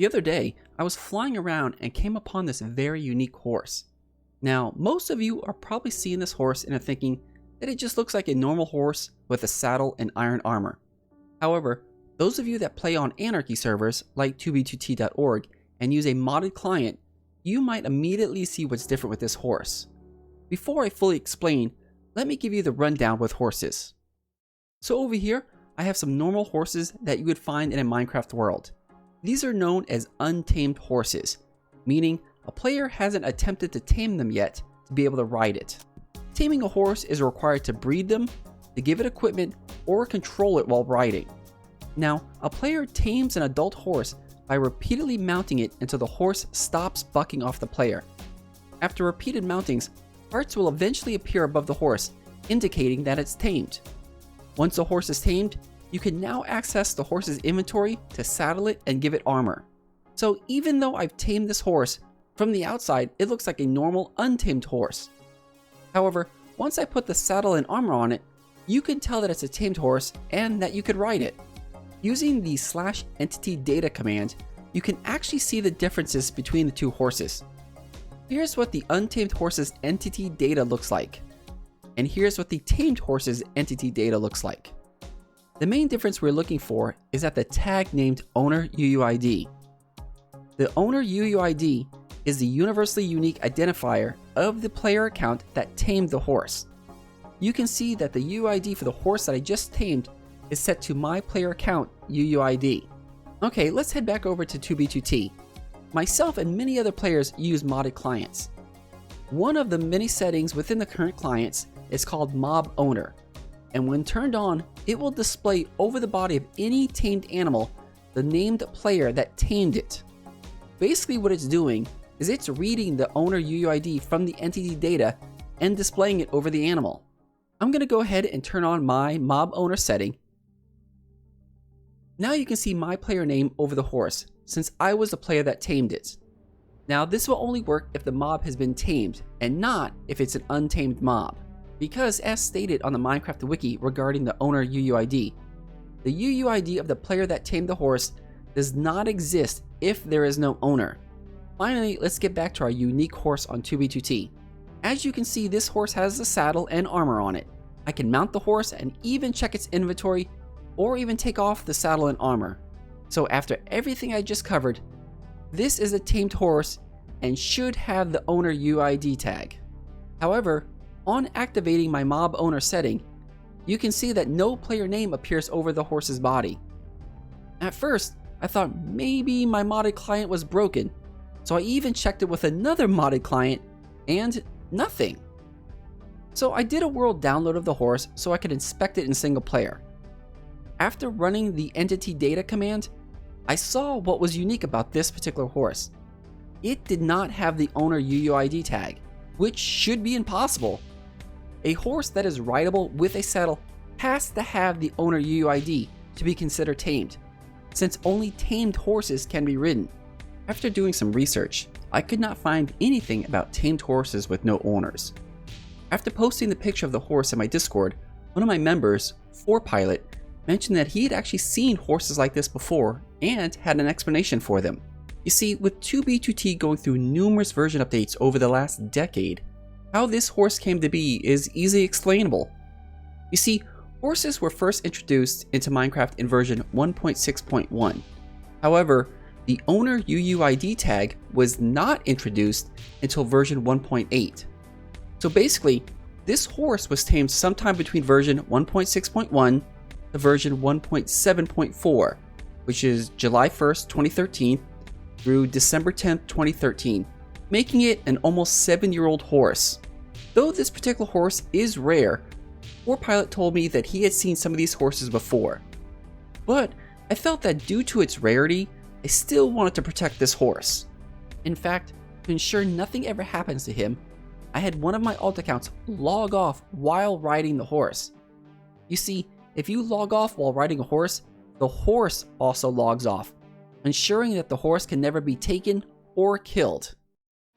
The other day, I was flying around and came upon this very unique horse. Now, most of you are probably seeing this horse and are thinking that it just looks like a normal horse with a saddle and iron armor. However, those of you that play on anarchy servers like 2b2t.org and use a modded client, you might immediately see what's different with this horse. Before I fully explain, let me give you the rundown with horses. So over here, I have some normal horses that you would find in a Minecraft world. These are known as untamed horses, meaning a player hasn't attempted to tame them yet to be able to ride it. Taming a horse is required to breed them, to give it equipment, or control it while riding. Now, a player tames an adult horse by repeatedly mounting it until the horse stops bucking off the player. After repeated mountings, parts will eventually appear above the horse, indicating that it's tamed. Once a horse is tamed, you can now access the horse's inventory to saddle it and give it armor. So even though I've tamed this horse, from the outside it looks like a normal untamed horse. However, once I put the saddle and armor on it, you can tell that it's a tamed horse and that you could ride it. Using the /entitydata command, you can actually see the differences between the two horses. Here's what the untamed horse's entity data looks like, and here's what the tamed horse's entity data looks like. The main difference we're looking for is at the tag named OwnerUUID. The OwnerUUID is the universally unique identifier of the player account that tamed the horse. You can see that the UUID for the horse that I just tamed is set to my player account UUID. Okay, let's head back over to 2b2t. Myself and many other players use modded clients. One of the many settings within the current clients is called Mob Owner, and when turned on, it will display over the body of any tamed animal the named player that tamed it. Basically what it's doing is it's reading the OwnerUUID from the entity data and displaying it over the animal. I'm going to go ahead and turn on my Mob Owner setting. Now you can see my player name over the horse, since I was the player that tamed it. Now this will only work if the mob has been tamed, and not if it's an untamed mob. Because as stated on the Minecraft wiki regarding the OwnerUUID, the UUID of the player that tamed the horse does not exist if there is no owner. Finally, let's get back to our unique horse on 2b2t. As you can see, this horse has a saddle and armor on it. I can mount the horse and even check its inventory, or even take off the saddle and armor. So after everything I just covered, this is a tamed horse and should have the OwnerUUID tag. However, on activating my mob owner setting, you can see that no player name appears over the horse's body. At first, I thought maybe my modded client was broken, so I even checked it with another modded client, and nothing. So I did a world download of the horse so I could inspect it in single player. After running the entity data command, I saw what was unique about this particular horse. It did not have the OwnerUUID tag, which should be impossible. A horse that is rideable with a saddle has to have the OwnerUUID to be considered tamed, since only tamed horses can be ridden. After doing some research, I could not find anything about tamed horses with no owners. After posting the picture of the horse in my Discord, one of my members, 4Pilot, mentioned that he had actually seen horses like this before and had an explanation for them. You see, with 2b2t going through numerous version updates over the last decade, how this horse came to be is easily explainable. You see, horses were first introduced into Minecraft in version 1.6.1. However, the OwnerUUID tag was not introduced until version 1.8. So basically, this horse was tamed sometime between version 1.6.1 to version 1.7.4, which is July 1st, 2013 through December 10th, 2013, making it an almost 7-year-old horse. Though this particular horse is rare, 4Pilot told me that he had seen some of these horses before. But I felt that due to its rarity, I still wanted to protect this horse. In fact, to ensure nothing ever happens to him, I had one of my alt accounts log off while riding the horse. You see, if you log off while riding a horse, the horse also logs off, ensuring that the horse can never be taken or killed.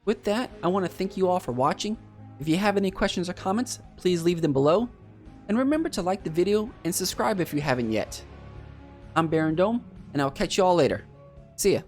With that, I want to thank you all for watching. If you have any questions or comments, please leave them below. And remember to like the video and subscribe if you haven't yet. I'm Baron Dome, and I'll catch you all later. See ya.